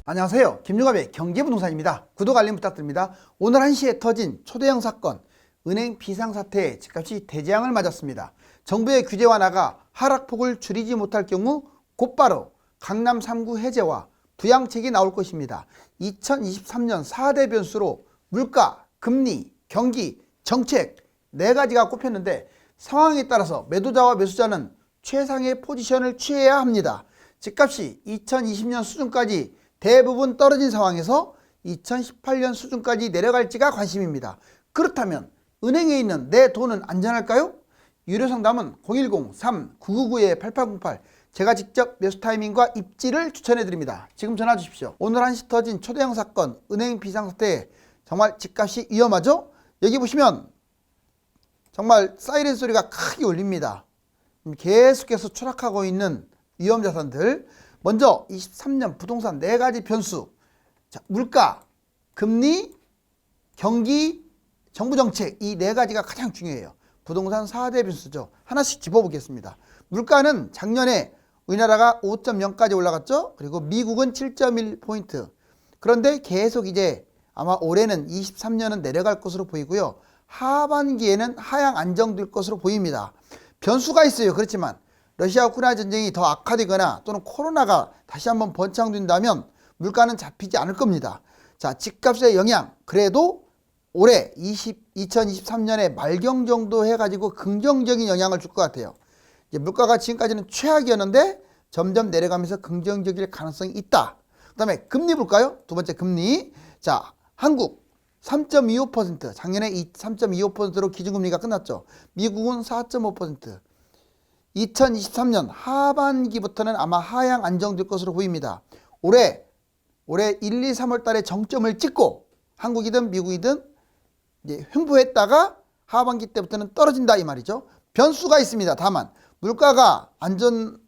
안녕하세요. 김유갑의 경제부동산입니다. 구독 알림 부탁드립니다. 오늘 1시에 터진 초대형 사건, 은행 비상사태에 집값이 대재앙을 맞았습니다. 정부의 규제 완화가 하락폭을 줄이지 못할 경우 곧바로 강남 3구 해제와 부양책이 나올 것입니다. 2023년 4대 변수로 물가, 금리, 경기, 정책 4가지가 꼽혔는데 상황에 따라서 매도자와 매수자는 최상의 포지션을 취해야 합니다. 집값이 2020년 수준까지 대부분 떨어진 상황에서 2018년 수준까지 내려갈지가 관심입니다. 그렇다면 은행에 있는 내 돈은 안전할까요? 유료 상담은 010-3999-8808 제가 직접 매수 타이밍과 입지를 추천해 드립니다. 지금 전화 주십시오. 오늘 1시 터진 초대형 사건 은행 비상사태에 정말 집값이 위험하죠? 여기 보시면 정말 사이렌 소리가 크게 울립니다. 계속해서 추락하고 있는 위험 자산들. 먼저 23년 부동산 4가지 변수. 자, 물가, 금리, 경기, 정부 정책 이 4가지가 가장 중요해요. 부동산 4대 변수죠. 하나씩 짚어보겠습니다. 물가는 작년에 우리나라가 5.0까지 올라갔죠. 그리고 미국은 7.1포인트. 그런데 계속 이제 아마 올해는 23년은 내려갈 것으로 보이고요. 하반기에는 하향 안정될 것으로 보입니다. 변수가 있어요. 그렇지만 러시아 우크라이나 전쟁이 더 악화되거나 또는 코로나가 다시 한번 번창된다면 물가는 잡히지 않을 겁니다. 자, 집값의 영향 그래도 올해 2023년에 말경 정도 해가지고 긍정적인 영향을 줄 것 같아요. 이제 물가가 지금까지는 최악이었는데 점점 내려가면서 긍정적일 가능성이 있다. 그 다음에 금리 볼까요? 두 번째 금리. 자, 한국 3.25%, 작년에 3.25%로 기준금리가 끝났죠. 미국은 4.5%. 2023년 하반기부터는 아마 하향 안정될 것으로 보입니다. 올해 1, 2, 3월 달에 정점을 찍고 한국이든 미국이든 이제 횡보했다가 하반기 때부터는 떨어진다 이 말이죠. 변수가 있습니다. 다만 물가가 안정되지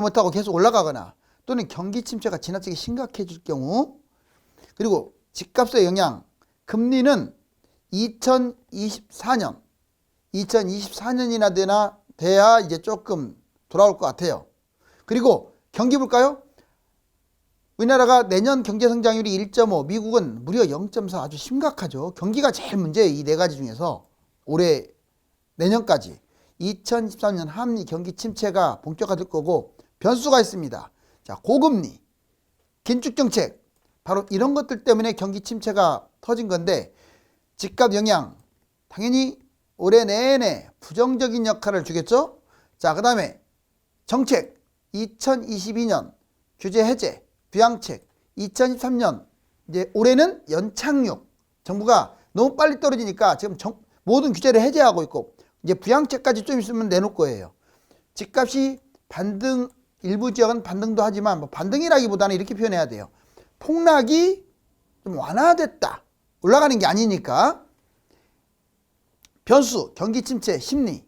못하고 계속 올라가거나 또는 경기 침체가 지나치게 심각해질 경우, 그리고 집값의 영향, 금리는 2024년이나 돼야 이제 조금 돌아올 것 같아요. 그리고 경기 볼까요? 우리나라가 내년 경제 성장률이 1.5, 미국은 무려 0.4 아주 심각하죠. 경기가 제일 문제예요. 이 4가지 중에서 올해 내년까지 2023년 한미 경기 침체가 본격화될 거고 변수가 있습니다. 자, 고금리, 긴축 정책 바로 이런 것들 때문에 경기 침체가 터진 건데 집값 영향 당연히 올해 내내 부정적인 역할을 주겠죠. 자, 그 다음에 정책 2022년 규제 해제, 부양책 2023년 이제 올해는 연착륙. 정부가 너무 빨리 떨어지니까 지금 모든 규제를 해제하고 있고 이제 부양책까지 좀 있으면 내놓을 거예요. 집값이 반등, 일부 지역은 반등도 하지만 뭐 반등이라기보다는 이렇게 표현해야 돼요. 폭락이 좀 완화됐다. 올라가는 게 아니니까. 변수, 경기 침체, 심리.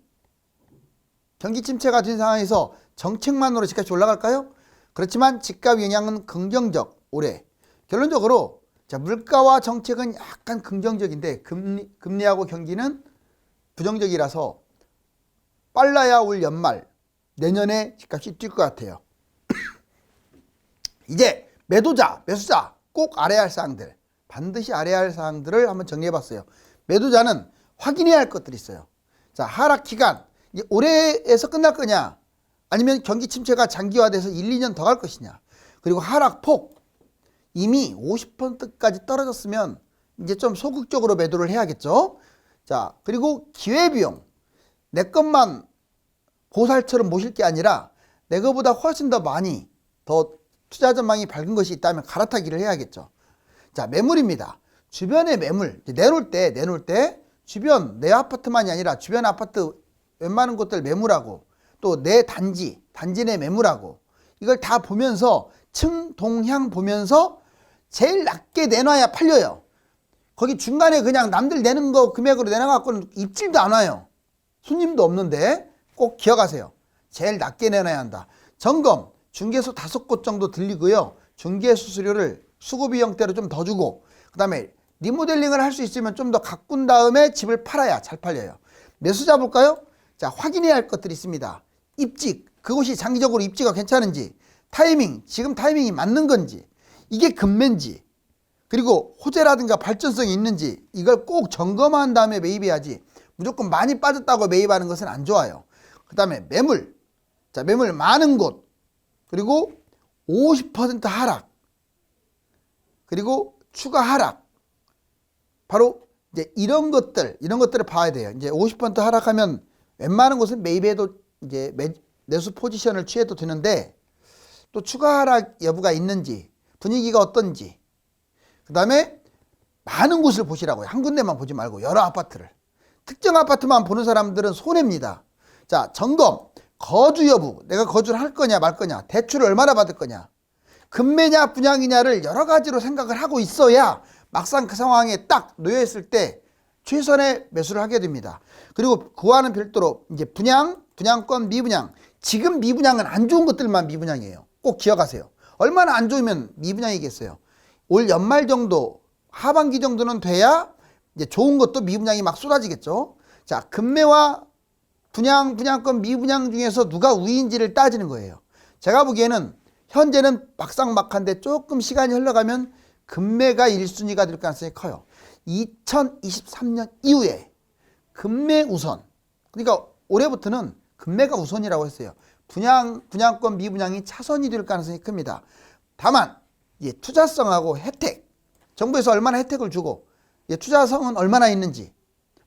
경기 침체가 된 상황에서 정책만으로 집값이 올라갈까요? 그렇지만 집값 영향은 긍정적, 올해. 결론적으로 자, 물가와 정책은 약간 긍정적인데 금리하고 경기는 부정적이라서 빨라야 올 연말, 내년에 집값이 뛸 것 같아요. 이제 매도자, 매수자 꼭 알아야 할 사항들, 반드시 알아야 할 사항들을 한번 정리해봤어요. 매도자는 확인해야 할 것들이 있어요. 자, 하락 기간 이제 올해에서 끝날 거냐 아니면 경기 침체가 장기화돼서 1, 2년 더 갈 것이냐, 그리고 하락폭 이미 50%까지 떨어졌으면 이제 좀 소극적으로 매도를 해야겠죠. 자, 그리고 기회비용, 내 것만 보살처럼 모실 게 아니라 내 것보다 훨씬 더 많이 더 투자 전망이 밝은 것이 있다면 갈아타기를 해야겠죠. 자, 매물입니다. 주변의 매물 내놓을 때 주변 내 아파트만이 아니라 주변 아파트 웬만한 곳들 매물하고 또 내 단지 내 매물하고 이걸 다 보면서 층 동향 보면서 제일 낮게 내놔야 팔려요. 거기 중간에 그냥 남들 내는 거 금액으로 내놔갖고는 입질도 안 와요. 손님도 없는데 꼭 기억하세요. 제일 낮게 내놔야 한다. 점검, 중개소 5곳 정도 들리고요. 중개수수료를 수고비 형태로 좀 더 주고 그 다음에 리모델링을 할 수 있으면 좀 더 가꾼 다음에 집을 팔아야 잘 팔려요. 매수자 볼까요? 자, 확인해야 할 것들이 있습니다. 입지, 그곳이 장기적으로 입지가 괜찮은지, 타이밍, 지금 타이밍이 맞는 건지, 이게 금매인지, 그리고 호재라든가 발전성이 있는지 이걸 꼭 점검한 다음에 매입해야지 무조건 많이 빠졌다고 매입하는 것은 안 좋아요. 그 다음에 매물, 자, 매물 많은 곳, 그리고 50% 하락, 그리고 추가 하락, 바로 이제 이런 것들을 봐야 돼요. 이제 50% 하락하면 웬만한 곳은 매입해도 이제 매수 포지션을 취해도 되는데, 또 추가 하락 여부가 있는지, 분위기가 어떤지, 그 다음에 많은 곳을 보시라고요. 한 군데만 보지 말고 여러 아파트를. 특정 아파트만 보는 사람들은 손해입니다. 자, 점검, 거주 여부, 내가 거주를 할 거냐 말 거냐, 대출을 얼마나 받을 거냐, 금매냐 분양이냐를 여러 가지로 생각을 하고 있어야 막상 그 상황에 딱 놓여있을 때 최선의 매수를 하게 됩니다. 그리고 그와는 별도로 이제 분양, 분양권, 미분양. 지금 미분양은 안 좋은 것들만 미분양이에요. 꼭 기억하세요. 얼마나 안 좋으면 미분양이겠어요. 올 연말 정도, 하반기 정도는 돼야 이제 좋은 것도 미분양이 막 쏟아지겠죠. 자, 금매와 분양, 분양권, 미분양 중에서 누가 우위인지를 따지는 거예요. 제가 보기에는 현재는 막상막한데 조금 시간이 흘러가면 금매가 1순위가 될 가능성이 커요. 2023년 이후에 금매 우선. 그러니까 올해부터는 금매가 우선이라고 했어요. 분양권, 미분양이 차선이 될 가능성이 큽니다. 다만 투자성하고 혜택, 정부에서 얼마나 혜택을 주고 투자성은 얼마나 있는지,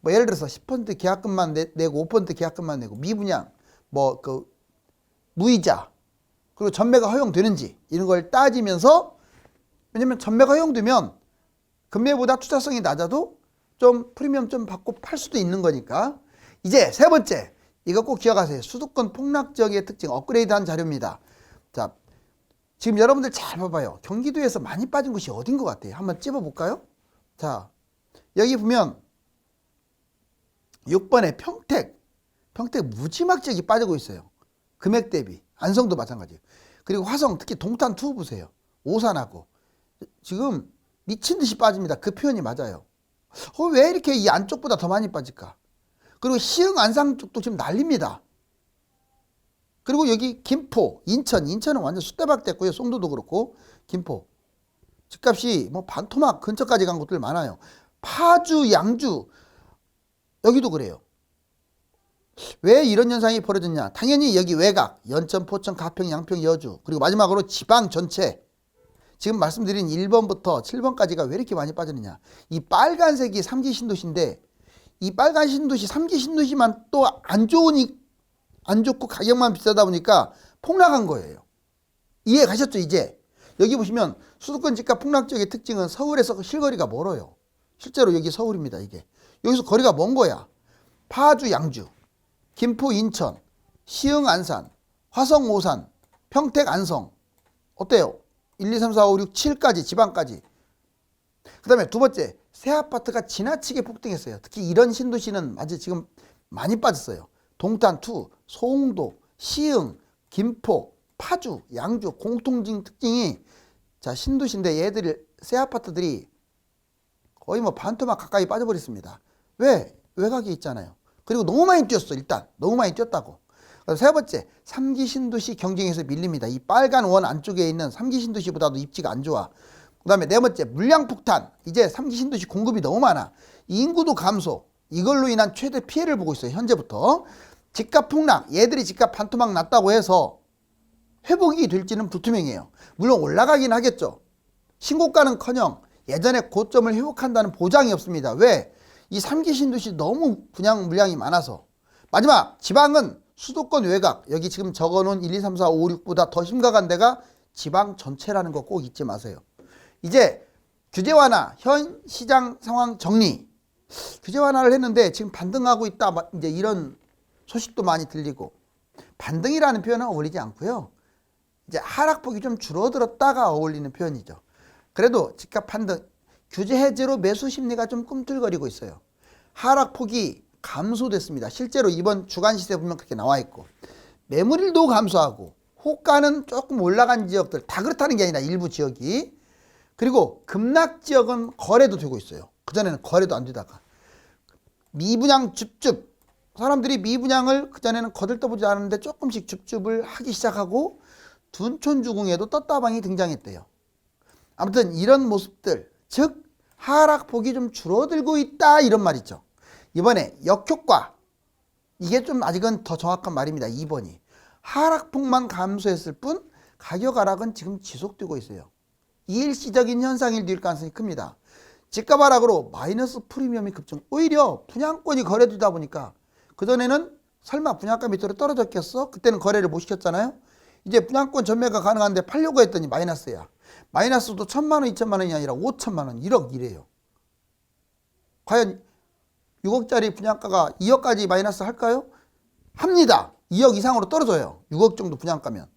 뭐 예를 들어서 10% 계약금만 내고 5% 계약금만 내고 미분양, 뭐 그 무이자, 그리고 전매가 허용되는지 이런 걸 따지면서, 왜냐면 전매가 허용되면 금매보다 투자성이 낮아도 좀 프리미엄 좀 받고 팔 수도 있는 거니까. 이제 세 번째, 이거 꼭 기억하세요. 수도권 폭락 지역의 특징 업그레이드한 자료입니다. 자, 지금 여러분들 잘 봐봐요. 경기도에서 많이 빠진 곳이 어딘 것 같아요? 한번 찝어볼까요? 자, 여기 보면 6번에 평택 무지막 지역이 빠지고 있어요. 금액 대비. 안성도 마찬가지예요. 그리고 화성, 특히 동탄 투 보세요. 오산하고 지금 미친 듯이 빠집니다. 그 표현이 맞아요. 왜 이렇게 이 안쪽보다 더 많이 빠질까? 그리고 시흥, 안상 쪽도 지금 난립니다. 그리고 여기 김포, 인천은 완전 쑥대밭 됐고요. 송도도 그렇고 김포 집값이 뭐 반토막 근처까지 간 곳들 많아요. 파주, 양주 여기도 그래요. 왜 이런 현상이 벌어졌냐? 당연히 여기 외곽, 연천, 포천, 가평, 양평, 여주, 그리고 마지막으로 지방 전체. 지금 말씀드린 1번부터 7번까지가 왜 이렇게 많이 빠졌느냐? 이 빨간색이 3기 신도시인데, 이 빨간 신도시, 3기 신도시만 또 안 좋고 가격만 비싸다 보니까 폭락한 거예요. 이해 가셨죠? 이제 여기 보시면 수도권 집값 폭락 지역의 특징은 서울에서 실거리가 멀어요. 실제로 여기 서울입니다. 이게 여기서 거리가 먼 거야. 파주, 양주, 김포, 인천, 시흥, 안산, 화성, 오산, 평택, 안성. 어때요? 1, 2, 3, 4, 5, 6, 7까지 지방까지. 그 다음에 두 번째, 새 아파트가 지나치게 폭등했어요. 특히 이런 신도시는 아직 지금 많이 빠졌어요. 동탄, 투, 송도, 시흥, 김포, 파주, 양주 공통적인 특징이, 자, 신도시인데 얘들이 새 아파트들이 거의 뭐 반토막 가까이 빠져버렸습니다. 왜? 외곽에 있잖아요. 그리고 너무 많이 뛰었어. 일단 너무 많이 뛰었다고. 세 번째, 3기 신도시 경쟁에서 밀립니다. 이 빨간 원 안쪽에 있는 3기 신도시보다도 입지가 안 좋아. 그 다음에 네 번째, 물량 폭탄. 이제 3기 신도시 공급이 너무 많아. 인구도 감소. 이걸로 인한 최대 피해를 보고 있어요. 현재부터. 집값 폭락. 얘들이 집값 반토막 났다고 해서 회복이 될지는 불투명해요. 물론 올라가긴 하겠죠. 신고가는커녕 예전에 고점을 회복한다는 보장이 없습니다. 왜? 이 3기 신도시 너무 분양 물량이 많아서. 마지막, 지방은 수도권 외곽, 여기 지금 적어놓은 1, 2, 3, 4, 5, 6보다 더 심각한 데가 지방 전체라는 거 꼭 잊지 마세요. 이제 규제 완화, 현 시장 상황 정리. 규제 완화를 했는데 지금 반등하고 있다, 이제 이런 소식도 많이 들리고, 반등이라는 표현은 어울리지 않고요. 이제 하락폭이 좀 줄어들었다가 어울리는 표현이죠. 그래도 집값 반등, 규제 해제로 매수 심리가 좀 꿈틀거리고 있어요. 하락폭이 감소됐습니다. 실제로 이번 주간 시세 보면 그렇게 나와 있고, 매물일도 감소하고 호가는 조금 올라간 지역들, 다 그렇다는 게 아니라 일부 지역이, 그리고 급락 지역은 거래도 되고 있어요. 그전에는 거래도 안 되다가 미분양 줍줍, 사람들이 미분양을 그전에는 거들떠보지 않았는데 조금씩 줍줍을 하기 시작하고, 둔촌주공에도 떴다방이 등장했대요. 아무튼 이런 모습들, 즉 하락폭이 좀 줄어들고 있다 이런 말이죠. 이번에 역효과, 이게 좀 아직은 더 정확한 말입니다. 2번이 하락폭만 감소했을 뿐 가격 하락은 지금 지속되고 있어요. 일시적인 현상일 가능성이 큽니다. 집값 하락으로 마이너스 프리미엄이 급증. 오히려 분양권이 거래되다 보니까 그전에는 설마 분양가 밑으로 떨어졌겠어? 그때는 거래를 못 시켰잖아요. 이제 분양권 전매가 가능한데 팔려고 했더니 마이너스야. 마이너스도 1,000만 원, 2,000만 원이 아니라 5천만 원, 1억 이래요. 과연 6억짜리 분양가가 2억까지 마이너스 할까요? 합니다. 2억 이상으로 떨어져요. 6억 정도 분양가면.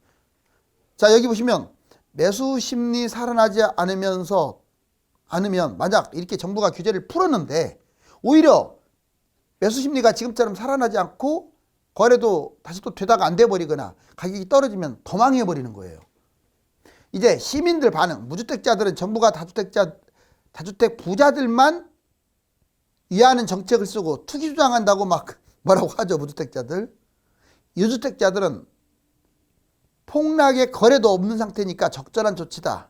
자, 여기 보시면 매수 심리 살아나지 않으면 만약 이렇게 정부가 규제를 풀었는데 오히려 매수 심리가 지금처럼 살아나지 않고 거래도 다시 또 되다가 안 돼버리거나 가격이 떨어지면 더 망해버리는 거예요. 이제 시민들 반응, 무주택자들은 정부가 다주택 부자들만 위하는 정책을 쓰고 투기 주장한다고 막 뭐라고 하죠, 무주택자들. 유주택자들은 폭락의 거래도 없는 상태니까 적절한 조치다.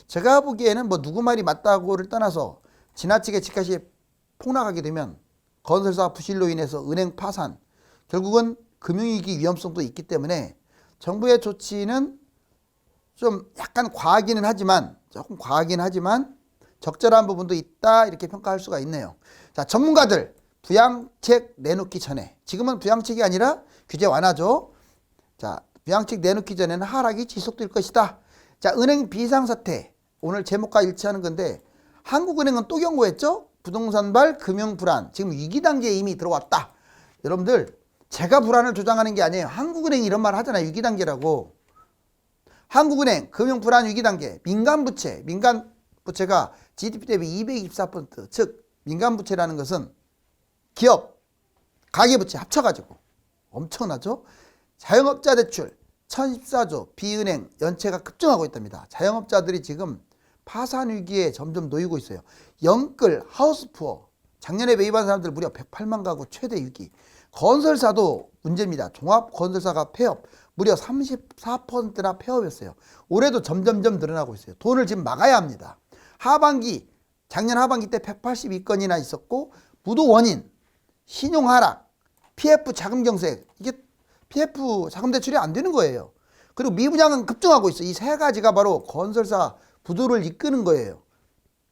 제가 보기에는 뭐 누구 말이 맞다고를 떠나서 지나치게 집값이 폭락하게 되면 건설사 부실로 인해서 은행 파산, 결국은 금융위기 위험성도 있기 때문에 정부의 조치는 좀 약간 과하기는 하지만 조금 과하긴 하지만 적절한 부분도 있다 이렇게 평가할 수가 있네요. 자, 전문가들 부양책 내놓기 전에, 지금은 부양책이 아니라 규제 완화죠. 자, 부양책 내놓기 전에는 하락이 지속될 것이다. 자, 은행 비상사태 오늘 제목과 일치하는 건데 한국은행은 또 경고했죠. 부동산발 금융불안 지금 위기 단계에 이미 들어왔다. 여러분들 제가 불안을 조장하는 게 아니에요. 한국은행이 이런 말 하잖아요. 위기 단계라고. 한국은행 금융불안 위기 단계, 민간부채가 GDP 대비 224%, 즉 민간부채라는 것은 기업, 가계부채 합쳐가지고 엄청나죠. 자영업자 대출 1014조, 비은행 연체가 급증하고 있답니다. 자영업자들이 지금 파산 위기에 점점 놓이고 있어요. 영끌, 하우스푸어, 작년에 매입한 사람들 무려 108만 가구 최대 위기. 건설사도 문제입니다. 종합건설사가 폐업, 무려 34%나 폐업했어요. 올해도 점점점 늘어나고 있어요. 돈을 지금 막아야 합니다. 작년 하반기 때 182건이나 있었고, 부도 원인, 신용 하락, PF 자금 경색, 이게 PF 자금 대출이 안 되는 거예요. 그리고 미분양은 급증하고 있어요. 이 세 가지가 바로 건설사 부도를 이끄는 거예요.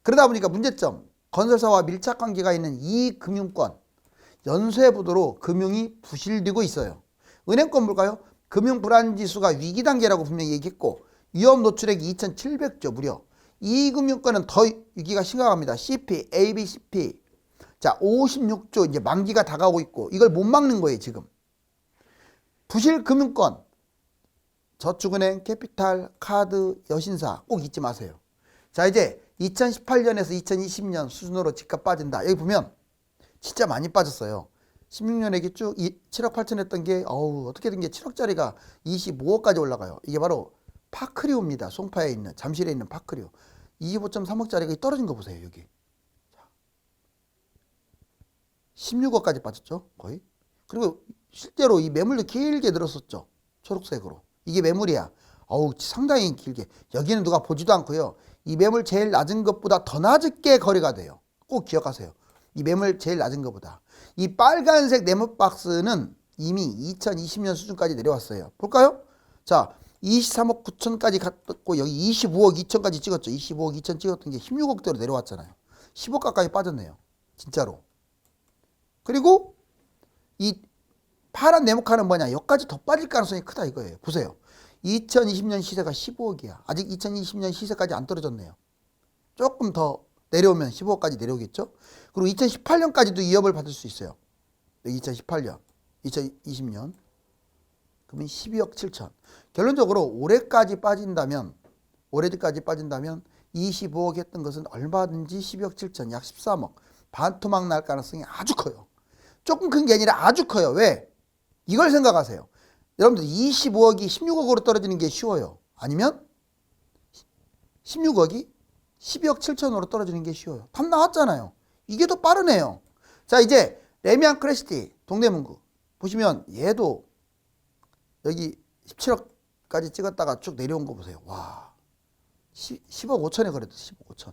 그러다 보니까 문제점, 건설사와 밀착 관계가 있는 이 금융권, 연쇄부도로 금융이 부실되고 있어요. 은행권 볼까요? 금융불안지수가 위기 단계라고 분명히 얘기했고 위험 노출액이 2,700조 무려. 이 금융권은 더 위기가 심각합니다. CP, ABCP. 자, 56조 이제 만기가 다가오고 있고 이걸 못 막는 거예요, 지금. 부실 금융권, 저축은행, 캐피탈, 카드, 여신사 꼭 잊지 마세요. 자, 이제 2018년에서 2020년 수준으로 집값 빠진다. 여기 보면 진짜 많이 빠졌어요. 16년에 쭉 7억 8천 했던 게 어떻게 된 게 7억짜리가 25억까지 올라가요. 이게 바로 파크리오입니다. 송파에 있는, 잠실에 있는 파크리오. 25.3억짜리가 떨어진 거 보세요, 여기. 16억까지 빠졌죠, 거의. 그리고 실제로 이 매물도 길게 늘었었죠, 초록색으로. 이게 매물이야. 상당히 길게. 여기는 누가 보지도 않고요. 이 매물 제일 낮은 것보다 더 낮게 거래가 돼요. 꼭 기억하세요. 이 매물 제일 낮은 것보다. 이 빨간색 네모 박스는 이미 2020년 수준까지 내려왔어요. 볼까요? 자, 23억 9천까지 갔고 여기 25억 2천까지 찍었죠. 25억 2천 찍었던 게 16억대로 내려왔잖아요. 10억 가까이 빠졌네요. 진짜로. 그리고 이 파란 네모칸은 뭐냐? 여기까지 더 빠질 가능성이 크다 이거예요. 보세요. 2020년 시세가 15억이야. 아직 2020년 시세까지 안 떨어졌네요. 조금 더 내려오면 15억까지 내려오겠죠. 그리고 2018년까지도 위협을 받을 수 있어요. 2018년, 2020년. 그러면 12억 7천. 결론적으로 올해까지 빠진다면 25억 했던 것은 얼마든지 12억 7천, 약 13억. 반토막 날 가능성이 아주 커요. 조금 큰 게 아니라 아주 커요. 왜? 이걸 생각하세요. 여러분들 25억이 16억으로 떨어지는 게 쉬워요. 아니면 16억이 12억 7천으로 떨어지는 게 쉬워요. 답 나왔잖아요. 이게 더 빠르네요. 자, 이제 레미안 크레시티 동대문구 보시면 얘도 여기 17억 10억까지 찍었다가 쭉 내려온 거 보세요. 와, 10억 5천에 거래됐어. 10억 5천.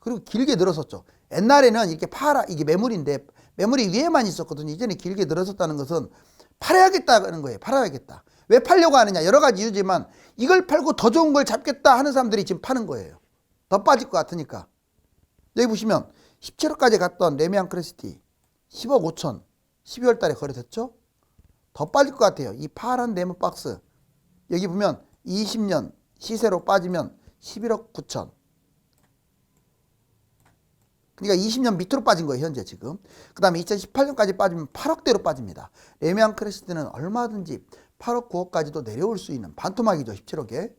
그리고 길게 늘었었죠. 옛날에는 이렇게 이게 매물인데 매물이 위에만 있었거든요. 이제는 길게 늘었었다는 것은 팔아야겠다는 거예요. 팔아야겠다. 왜 팔려고 하느냐? 여러 가지 이유지만 이걸 팔고 더 좋은 걸 잡겠다 하는 사람들이 지금 파는 거예요. 더 빠질 것 같으니까. 여기 보시면 17억까지 갔던 레미안 크레시티 10억 5천 12월 달에 거래됐죠? 더 빠질 것 같아요. 이 파란 네모 박스 여기 보면 20년 시세로 빠지면 11억 9천. 그러니까 20년 밑으로 빠진 거예요. 현재 지금. 그 다음에 2018년까지 빠지면 8억대로 빠집니다. 레미안 크레시티는 얼마든지 8억 9억까지도 내려올 수 있는 반토막이죠. 17억에.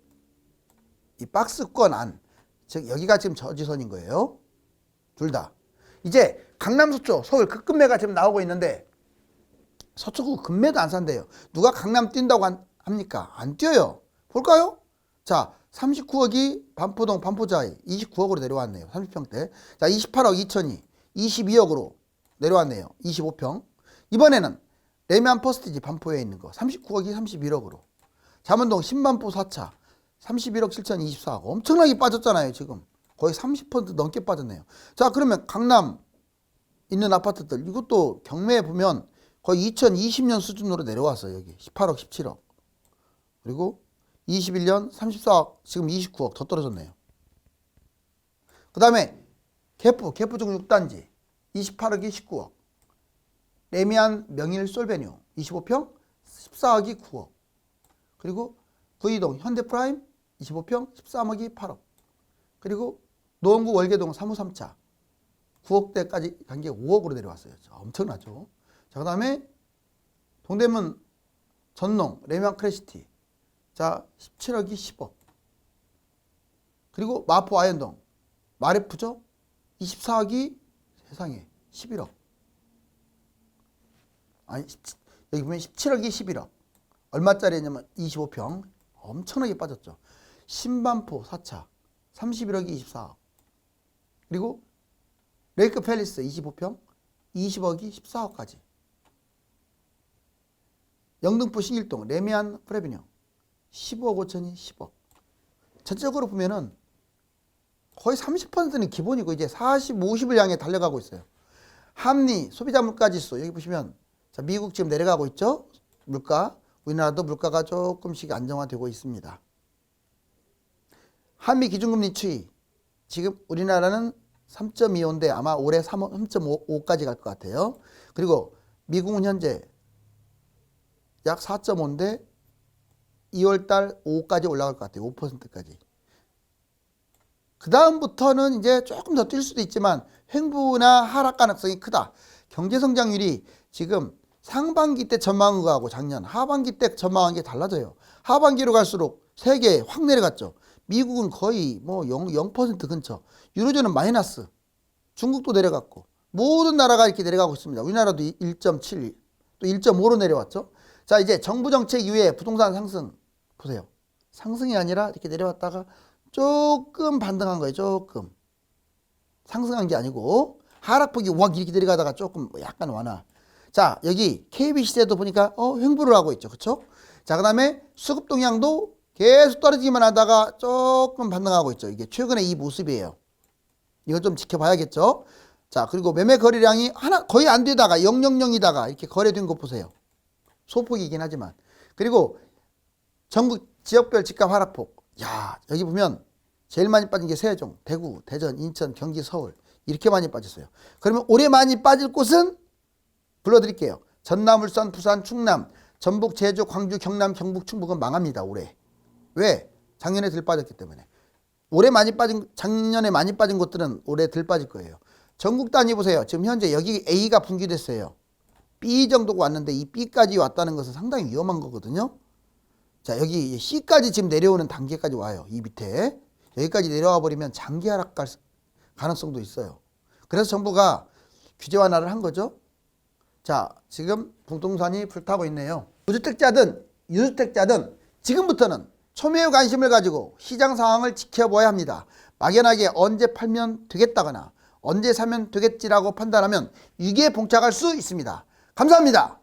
이 박스권 안. 즉 여기가 지금 저지선인 거예요. 둘 다. 이제 강남 서초 서울 급매가 지금 나오고 있는데 서초구 급매도 안 산대요. 누가 강남 뛴다고 합니까? 안 뛰어요. 볼까요? 자, 39억이 반포동 반포자이 29억으로 내려왔네요. 30평대. 자, 28억 2천이 22억으로 내려왔네요. 25평. 이번에는 레미안 퍼스티지 반포에 있는 거 39억이 31억으로. 잠원동 신반포 4차 31억 7천 24억. 엄청나게 빠졌잖아요. 지금 거의 30% 넘게 빠졌네요. 자, 그러면 강남 있는 아파트들 이것도 경매에 보면 거의 2020년 수준으로 내려왔어요. 여기 18억 17억. 그리고 21년 34억 지금 29억 더 떨어졌네요. 그 다음에 개포 중 6단지 28억이 19억. 레미안 명일 솔베뉴 25평 14억이 9억. 그리고 구이동 현대프라임 25평 13억이 8억. 그리고 노원구 월계동 3호 3차 9억대까지 간 게 5억으로 내려왔어요. 엄청나죠. 자, 그 다음에 동대문 전농 레미안 크레시티 자 17억이 10억. 그리고 마포 아현동 마레프죠. 24억이 세상에 11억. 아니 여기 보면 17억이 11억. 얼마짜리냐면 25평. 엄청나게 빠졌죠. 신반포 4차 31억이 24억. 그리고 레이크 팰리스 25평 20억이 14억까지. 영등포 신길동 레미안 프레비뉴 15억 5천이 10억. 전체적으로 보면은 거의 30%는 기본이고 이제 40, 50을 향해 달려가고 있어요. 한리 소비자 물가지수 여기 보시면 자, 미국 지금 내려가고 있죠. 물가. 우리나라도 물가가 조금씩 안정화되고 있습니다. 한미 기준금리 추이 지금 우리나라는 3.25인데 아마 올해 3.5까지 갈 것 같아요. 그리고 미국은 현재 약 4.5인데 2월달 5까지 올라갈 것 같아요. 5%까지. 그 다음부터는 이제 조금 더 뛸 수도 있지만 횡보나 하락 가능성이 크다. 경제성장률이 지금 상반기 때 전망한 거하고 작년 하반기 때 전망한 게 달라져요. 하반기로 갈수록 세계 확 내려갔죠. 미국은 거의 뭐 0% 근처. 유로존은 마이너스. 중국도 내려갔고 모든 나라가 이렇게 내려가고 있습니다. 우리나라도 1.7, 또 1.5로 내려왔죠. 자, 이제 정부 정책 이후에 부동산 상승 보세요. 상승이 아니라 이렇게 내려왔다가 조금 반등한 거예요. 조금. 상승한 게 아니고 하락폭이 확 이렇게 내려가다가 조금 약간 완화. 자, 여기 KB시대도 보니까 횡보를 하고 있죠. 그렇죠? 자, 그다음에 수급 동향도 계속 떨어지기만 하다가 조금 반등하고 있죠. 이게 최근에 이 모습이에요. 이걸 좀 지켜봐야겠죠. 자, 그리고 매매 거래량이 하나 거의 안 되다가 000이다가 이렇게 거래된 거 보세요. 소폭이긴 하지만. 그리고 전국 지역별 집값 하락폭. 야, 여기 보면 제일 많이 빠진 게 세종, 대구, 대전, 인천, 경기, 서울 이렇게 많이 빠졌어요. 그러면 올해 많이 빠질 곳은 불러드릴게요. 전남, 울산, 부산, 충남, 전북, 제주, 광주, 경남, 경북, 충북은 망합니다. 올해. 왜? 작년에 덜 빠졌기 때문에. 작년에 많이 빠진 곳들은 올해 덜 빠질 거예요. 전국 단위 보세요. 지금 현재 여기 A가 분기됐어요. B 정도가 왔는데 이 B까지 왔다는 것은 상당히 위험한 거거든요. 자, 여기 C까지 지금 내려오는 단계까지 와요. 이 밑에. 여기까지 내려와 버리면 장기 하락 갈 가능성도 있어요. 그래서 정부가 규제 완화를 한 거죠. 자, 지금 부동산이 불타고 있네요. 무주택자든 유주택자든 지금부터는 초미의 관심을 가지고 시장 상황을 지켜봐야 합니다. 막연하게 언제 팔면 되겠다거나 언제 사면 되겠지라고 판단하면 위기에 봉착할 수 있습니다. 감사합니다.